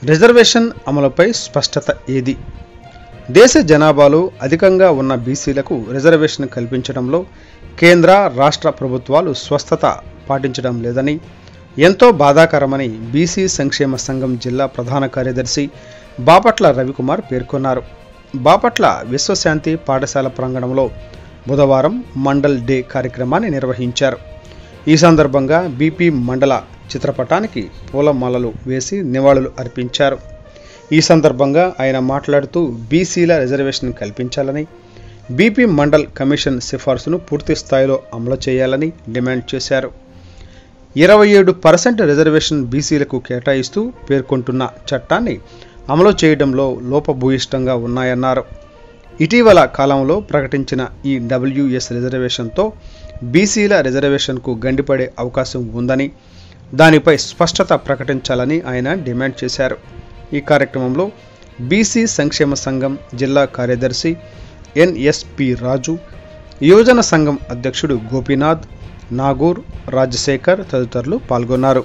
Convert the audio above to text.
Reservation అమలుపై స్పష్టత ఏది? దేశ జనాభాలో అధికంగా ఉన్న బీసీలకు రిజర్వేషన్ కల్పించడంలో కేంద్ర రాష్ట్ర ప్రభుత్వాలు స్వస్థత పాటించడం లేదని, ఎంతో బాధాకరమని బీసీ సంక్షేమ సంఘం జిల్లా ప్రధాన కార్యదర్శి బాపట్ల రవికుమార్ పేర్కొన్నారు. బాపట్ల విశ్వశాంతి పాఠశాల ప్రాంగణంలో బుధవారం మండల్ డే కార్యక్రమాన్ని నిర్వహించారు. ఈ సందర్భంగా బీపీ మండల చిత్రపటానికి పూలమాలలు వేసి నివాళులు అర్పించారు. ఈ సందర్భంగా ఆయన మాట్లాడుతూ బీసీల రిజర్వేషన్ కల్పించాలని, బీపీ మండల్ కమిషన్ సిఫార్సును పూర్తి స్థాయిలో అమలు చేయాలని డిమాండ్ చేశారు. 27% రిజర్వేషన్ బీసీలకు కేటాయిస్తూ పేర్కొంటున్న చట్టాన్ని అమలు చేయడంలో లోపభూయిష్టంగా ఉన్నాయన్నారు. ఇటీవల కాలంలో ప్రకటించిన ఈ డబ్ల్యూఎస్ రిజర్వేషన్తో బీసీల రిజర్వేషన్కు గండిపడే అవకాశం ఉందని, దానిపై స్పష్టత ప్రకటించాలని ఆయన డిమాండ్ చేశారు. ఈ కార్యక్రమంలో బీసీ సంక్షేమ సంఘం జిల్లా కార్యదర్శి ఎన్ఎస్పి రాజు, యువజన సంఘం అధ్యక్షుడు గోపీనాథ్, నాగూర్, రాజశేఖర్ తదితరులు పాల్గొన్నారు.